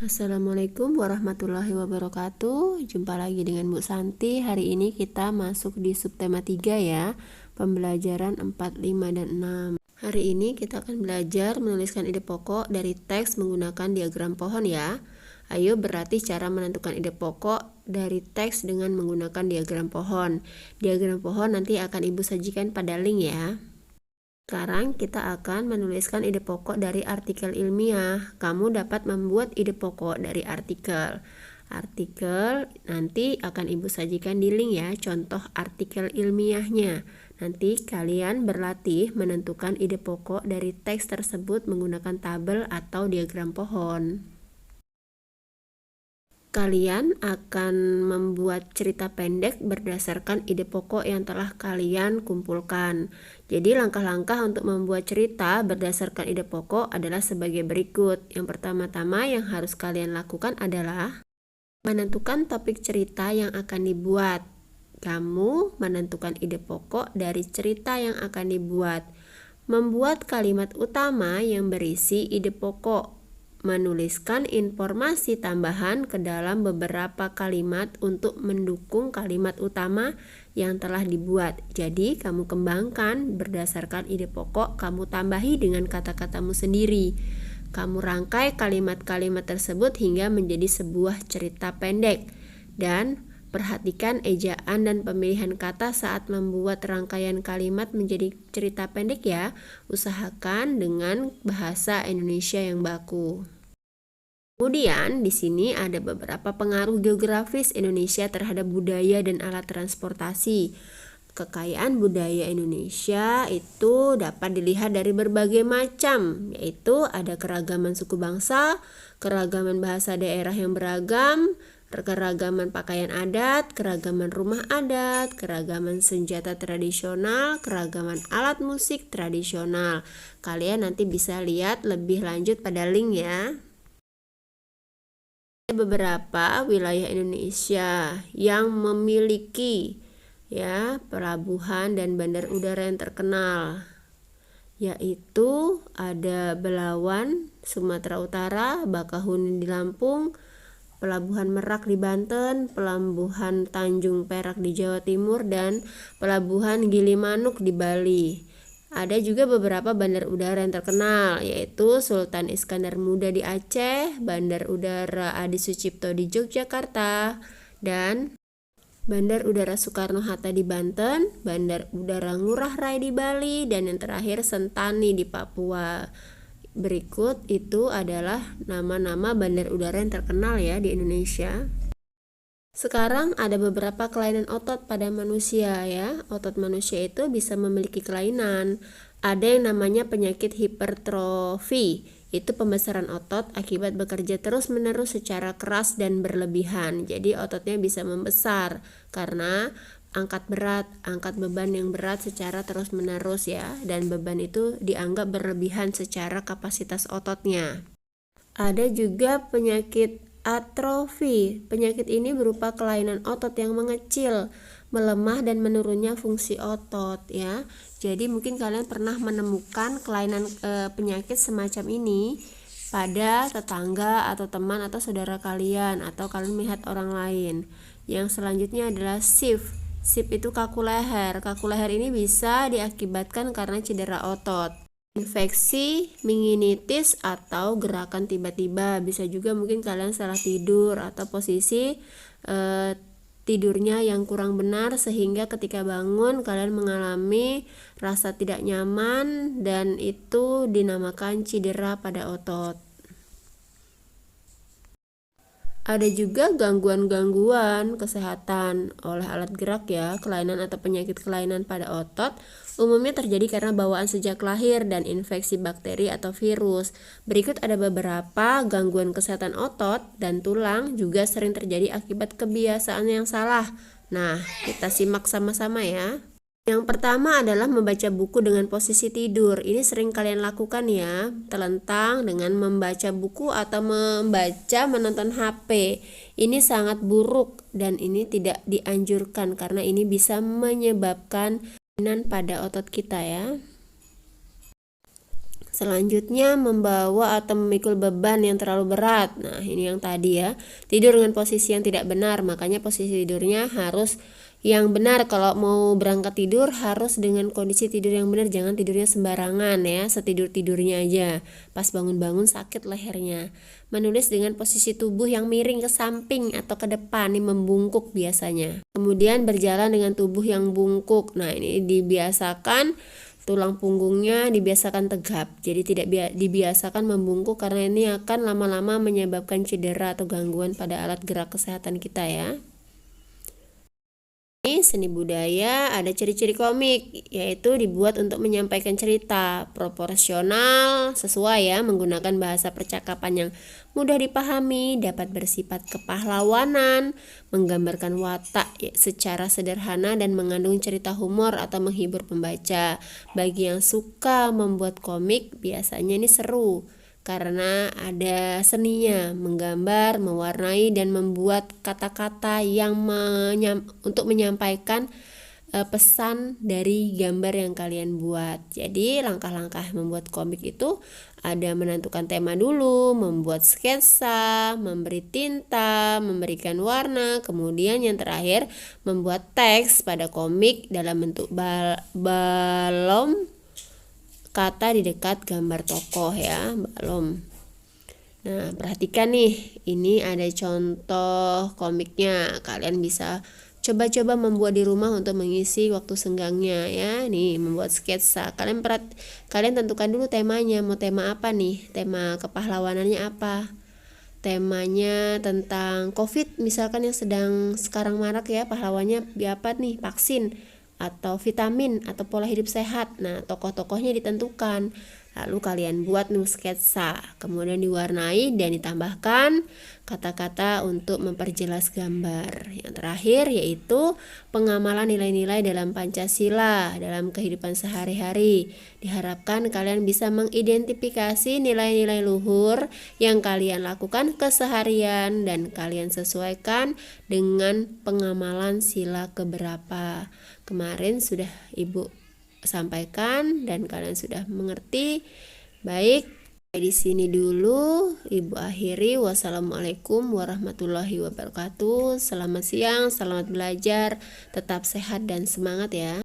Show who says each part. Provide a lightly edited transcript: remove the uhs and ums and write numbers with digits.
Speaker 1: Assalamualaikum warahmatullahi wabarakatuh. Jumpa lagi dengan Bu Santi. Hari ini kita masuk di subtema 3 ya, pembelajaran 4, 5, dan 6. Hari ini kita akan belajar menuliskan ide pokok dari teks menggunakan diagram pohon ya. Ayo berlatih cara menentukan ide pokok dari teks dengan menggunakan diagram pohon. Diagram pohon nanti akan Ibu sajikan pada link ya. Sekarang kita akan menuliskan ide pokok dari artikel ilmiah. Kamu dapat membuat ide pokok dari artikel. Artikel nanti akan Ibu sajikan di link ya, contoh artikel ilmiahnya. Nanti kalian berlatih menentukan ide pokok dari teks tersebut menggunakan tabel atau diagram pohon. Kalian akan membuat cerita pendek berdasarkan ide pokok yang telah kalian kumpulkan. Jadi langkah-langkah untuk membuat cerita berdasarkan ide pokok adalah sebagai berikut. Yang pertama-tama yang harus kalian lakukan adalah menentukan topik cerita yang akan dibuat. Kamu menentukan ide pokok dari cerita yang akan dibuat. Membuat kalimat utama yang berisi ide pokok. Menuliskan informasi tambahan ke dalam beberapa kalimat untuk mendukung kalimat utama yang telah dibuat. Jadi kamu kembangkan berdasarkan ide pokok, kamu tambahi dengan kata-katamu sendiri. Kamu rangkai kalimat-kalimat tersebut hingga menjadi sebuah cerita pendek. Dan perhatikan ejaan dan pemilihan kata saat membuat rangkaian kalimat menjadi cerita pendek ya. Usahakan dengan bahasa Indonesia yang baku. Kemudian di sini ada beberapa pengaruh geografis Indonesia terhadap budaya dan alat transportasi. Kekayaan budaya Indonesia itu dapat dilihat dari berbagai macam, yaitu ada keragaman suku bangsa, keragaman bahasa daerah yang beragam, keragaman pakaian adat, keragaman rumah adat, keragaman senjata tradisional, keragaman alat musik tradisional. Kalian nanti bisa lihat lebih lanjut pada link ya. Beberapa wilayah Indonesia yang memiliki ya pelabuhan dan bandar udara yang terkenal, yaitu ada Belawan, Sumatera Utara, Bakahuni di Lampung, Pelabuhan Merak di Banten, Pelabuhan Tanjung Perak di Jawa Timur, dan Pelabuhan Gilimanuk di Bali. Ada juga beberapa bandar udara yang terkenal, yaitu Sultan Iskandar Muda di Aceh, Bandar Udara Adi Sucipto di Yogyakarta, dan Bandar Udara Soekarno-Hatta di Banten, Bandar Udara Ngurah Rai di Bali, dan yang terakhir Sentani di Papua. Berikut itu adalah nama-nama bandar udara yang terkenal ya di Indonesia. Sekarang ada beberapa kelainan otot pada manusia ya. Otot manusia itu bisa memiliki kelainan. Ada yang namanya penyakit hipertrofi. Itu pembesaran otot akibat bekerja terus-menerus secara keras dan berlebihan. Jadi ototnya bisa membesar karena angkat beban yang berat secara terus-menerus ya, dan beban itu dianggap berlebihan secara kapasitas ototnya. Ada juga penyakit atrofi. Penyakit ini berupa kelainan otot yang mengecil, melemah, dan menurunnya fungsi otot ya. Jadi mungkin kalian pernah menemukan kelainan penyakit semacam ini pada tetangga atau teman atau saudara kalian, atau kalian melihat orang lain. Yang selanjutnya adalah SIF. SIF itu kaku leher. Kaku leher ini bisa diakibatkan karena cedera otot, infeksi, meningitis, atau gerakan tiba-tiba. Bisa juga mungkin kalian salah tidur atau posisi tidurnya yang kurang benar sehingga ketika bangun kalian mengalami rasa tidak nyaman, dan itu dinamakan cedera pada otot. Ada juga gangguan-gangguan kesehatan oleh alat gerak ya. Kelainan atau penyakit kelainan pada otot umumnya terjadi karena bawaan sejak lahir dan infeksi bakteri atau virus. Berikut ada beberapa gangguan kesehatan otot dan tulang juga sering terjadi akibat kebiasaan yang salah. Nah, kita simak sama-sama ya. Yang pertama adalah membaca buku dengan posisi tidur. Ini sering kalian lakukan ya, telentang dengan membaca buku atau menonton HP. Ini sangat buruk dan ini tidak dianjurkan karena ini bisa menyebabkan kelainan pada otot kita ya. Selanjutnya, membawa atau memikul beban yang terlalu berat. Nah, ini yang tadi ya, tidur dengan posisi yang tidak benar, makanya posisi tidurnya harus yang benar. Kalau mau berangkat tidur harus dengan kondisi tidur yang benar, jangan tidurnya sembarangan ya, setidur-tidurnya aja. Pas bangun-bangun sakit lehernya. Menulis dengan posisi tubuh yang miring ke samping atau ke depan, ini membungkuk biasanya. Kemudian berjalan dengan tubuh yang bungkuk. Nah, ini dibiasakan tulang punggungnya dibiasakan tegap, jadi tidak dibiasakan membungkuk karena ini akan lama-lama menyebabkan cedera atau gangguan pada alat gerak kesehatan kita ya. Ini seni budaya, ada ciri-ciri komik, yaitu dibuat untuk menyampaikan cerita, proporsional, sesuai ya, menggunakan bahasa percakapan yang mudah dipahami, dapat bersifat kepahlawanan, menggambarkan watak secara sederhana dan mengandung cerita humor atau menghibur pembaca. Bagi yang suka membuat komik, biasanya ini seru karena ada seninya, menggambar, mewarnai, dan membuat kata-kata yang untuk menyampaikan pesan dari gambar yang kalian buat. Jadi langkah-langkah membuat komik itu ada menentukan tema dulu, membuat sketsa, memberi tinta, memberikan warna, kemudian yang terakhir membuat teks pada komik dalam bentuk balon kata di dekat gambar tokoh ya, balon. Nah, perhatikan nih, ini ada contoh komiknya. Kalian bisa coba-coba membuat di rumah untuk mengisi waktu senggangnya ya. Nih, membuat sketsa. Kalian tentukan dulu temanya, mau tema apa nih? Tema kepahlawanannya apa? Temanya tentang COVID misalkan yang sedang sekarang marak ya, pahlawannya apa nih? Vaksin atau vitamin atau pola hidup sehat. Nah, tokoh-tokohnya ditentukan. Lalu kalian buat sketsa, kemudian diwarnai dan ditambahkan kata-kata untuk memperjelas gambar. Yang terakhir yaitu pengamalan nilai-nilai dalam Pancasila dalam kehidupan sehari-hari. Diharapkan kalian bisa mengidentifikasi nilai-nilai luhur yang kalian lakukan keseharian dan kalian sesuaikan dengan pengamalan sila keberapa. Kemarin sudah Ibu sampaikan dan kalian sudah mengerti. Baik, di sini dulu Ibu akhiri. Wassalamualaikum warahmatullahi wabarakatuh. Selamat siang, selamat belajar, tetap sehat dan semangat ya.